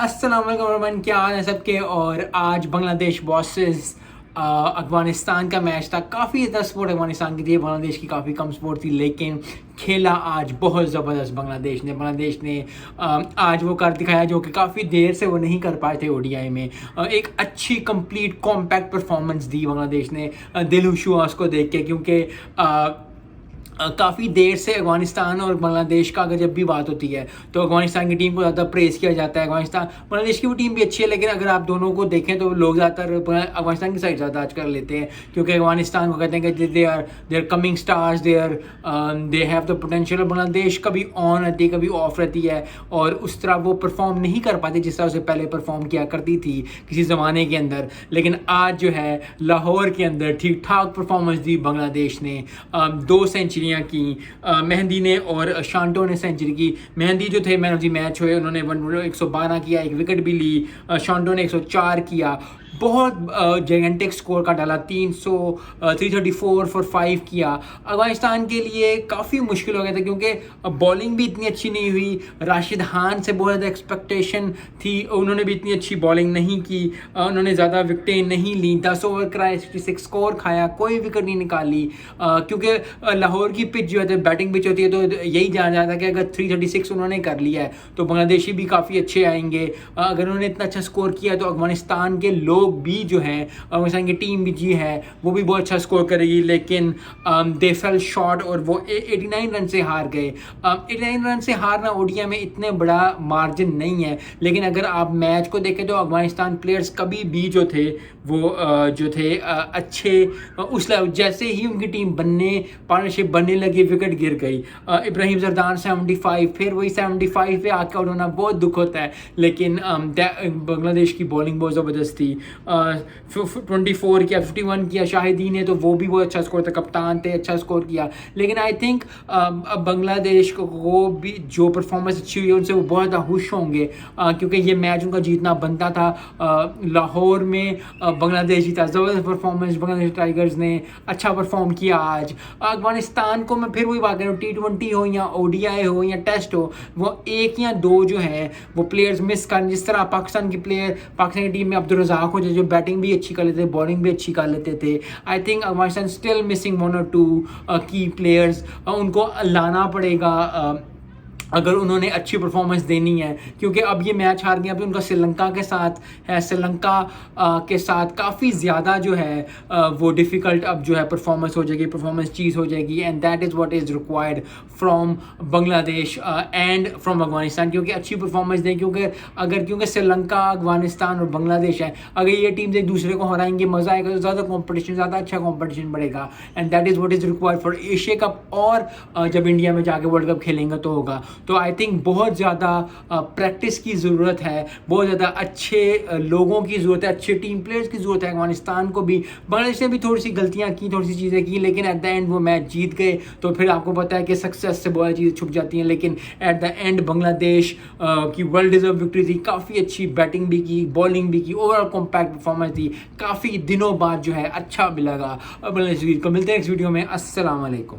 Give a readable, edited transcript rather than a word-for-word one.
अस्सलाम वालेकुम एवरीवन, क्या हाल है सबके। और आज बांग्लादेश वर्सेस अफ़गानिस्तान का मैच था। काफ़ी ज़्यादा सपोर्ट अफ़गानिस्तान की थी, बांग्लादेश की काफ़ी कम सपोर्ट थी, लेकिन खेला आज बहुत ज़बरदस्त बांग्लादेश ने आज वो कर दिखाया जो कि काफ़ी देर से वो नहीं कर पाए थे ओडीआई में। एक अच्छी कंप्लीट कॉम्पैक्ट परफॉर्मेंस दी बांग्लादेश ने, दिल खुश हुआ उसको देख के, क्योंकि काफ़ी देर से अफ़गानिस्तान और बांग्लादेश का अगर जब भी बात होती है तो अफ़गानिस्तान की टीम को ज़्यादा प्रेस किया जाता है। अफ़गानिस्तान बांग्लादेश की वो टीम भी अच्छी है, लेकिन अगर आप दोनों को देखें तो लोग ज़्यादातर अफ़गानिस्तान की साइड ज़्यादा आज कर लेते हैं, क्योंकि अफ़गानिस्तान को कहते हैं कि they are coming stars, they have the potential. Bangladesh कभी ऑन रहती है, कभी ऑफ रहती है, और उस तरह वो परफॉर्म नहीं कर पाती जिस तरह से पहले परफॉर्म किया करती थी किसी ज़माने के अंदर। लेकिन आज जो है लाहौर के अंदर ठीक ठाक परफॉर्मेंस दी बांग्लादेश ने। 2 सेंचुरियाँ की मेहंदी ने और शांटो ने सेंचुरी की। मेहंदी जो थे मैन ऑफ द मैच हुए, उन्होंने 112 किया, एक विकेट भी ली। शांटो ने 104 किया। बहुत जायंटिक स्कोर का डाला, 334 फॉर 5 किया। अफगानिस्तान के लिए काफ़ी मुश्किल हो गया था, क्योंकि बॉलिंग भी इतनी अच्छी नहीं हुई। राशिद खान से बहुत ज़्यादा एक्सपेक्टेशन थी, उन्होंने भी इतनी अच्छी बॉलिंग नहीं की, उन्होंने ज़्यादा विकटें नहीं ली। 10 ओवर कराए, 66 स्कोर खाया, कोई विकेट नहीं निकाली, क्योंकि लाहौर की पिच जो है बैटिंग पिच होती है, तो यही जाना जाता है कि अगर 336 उन्होंने कर लिया है तो बांग्लादेशी भी काफ़ी अच्छे आएंगे। अगर उन्होंने इतना अच्छा स्कोर किया तो अफगानिस्तान के लोग भी जो हैं, अफगानिस्तान की टीम भी जी है, वो भी बहुत अच्छा स्कोर करेगी, लेकिन दे फेल शॉर्ट और वो 89 रन से हार गए। 89 रन से हारना ओडीआई में इतने बड़ा मार्जिन नहीं है, लेकिन अगर आप मैच को देखें तो अफगानिस्तान प्लेयर्स कभी भी जो थे वो अच्छे उस लेवल, जैसे ही उनकी टीम पार्टनरशिप बनने लगी विकेट गिर गई। इब्राहिम जरदान 75, फिर वही 75 पे आके आउट होना बहुत दुख होता है, लेकिन बांग्लादेश की बॉलिंग बहुत ज़बरदस्त थी। 24 किया, 51 किया शाहिदी ने, तो वो भी बहुत अच्छा स्कोर था, कप्तान थे, अच्छा स्कोर किया। लेकिन आई थिंक अब बांग्लादेश को भी जो परफॉर्मेंस अच्छी हुई है उनसे वो बहुत ज़्यादा खुश होंगे, क्योंकि ये मैच उनका जीतना बनता था। लाहौर में बांग्लादेश जीता, ज़बरदस्त परफॉर्मेंस, बांग्लादेश टाइगर्स ने अच्छा परफॉर्म किया आज। अफगानिस्तान को मैं फिर वही बात करूँ, T20 हो या ओडीआई हो या टेस्ट हो, वो 1 या 2 जो है वो प्लेयर्स मिस कर, जिस तरह पाकिस्तान की टीम में अब्दुल रज़ाक हो जो बैटिंग भी अच्छी कर लेते थे, बॉलिंग भी अच्छी कर लेते थे। I think Afghanistan still missing 1 और 2 की प्लेयर्स, उनको लाना पड़ेगा अगर उन्होंने अच्छी परफॉर्मेंस देनी है, क्योंकि अब ये मैच हार गया, अभी उनका श्रीलंका के साथ है। श्रीलंका के साथ काफ़ी ज़्यादा जो है वो डिफ़िकल्ट अब जो है परफॉर्मेंस हो जाएगी, परफॉर्मेंस चीज़ हो जाएगी, and that is what is required from Bangladesh and from Afghanistan, क्योंकि अच्छी परफॉर्मेंस दें। क्योंकि श्रीलंका, अफगानिस्तान और बांग्लादेश है, अगर ये टीम्स एक दूसरे को हराएंगे, मज़ा आएगा, तो ज़्यादा कॉम्पिटिशन, ज़्यादा अच्छा कॉम्पिटिशन बढ़ेगा, and that is what is required for Asia cup. और जब इंडिया में जाके वर्ल्ड कप खेलेंगे तो होगा। तो आई थिंक बहुत ज़्यादा प्रैक्टिस की ज़रूरत है, बहुत ज़्यादा अच्छे लोगों की ज़रूरत है, अच्छे टीम प्लेयर्स की ज़रूरत है। अफगानिस्तान को भी, बांग्लादेश ने भी थोड़ी सी गलतियाँ की, थोड़ी सी चीज़ें की, लेकिन एट द एंड वो मैच जीत गए। तो फिर आपको पता है कि सक्सेस से बहुत चीज़ें छुप जाती हैं, लेकिन एट द एंड बांग्लादेश की वर्ल्ड डिजर्व विक्ट्री थी। काफ़ी अच्छी बैटिंग भी की, बॉलिंग भी की, ओवरऑल कॉम्पैक्ट परफॉर्मेंस थी। काफ़ी दिनों बाद जो है अच्छा भी लगा। बांग्लादेश को मिलते हैं नेक्स्ट वीडियो में। अस्सलाम वालेकुम।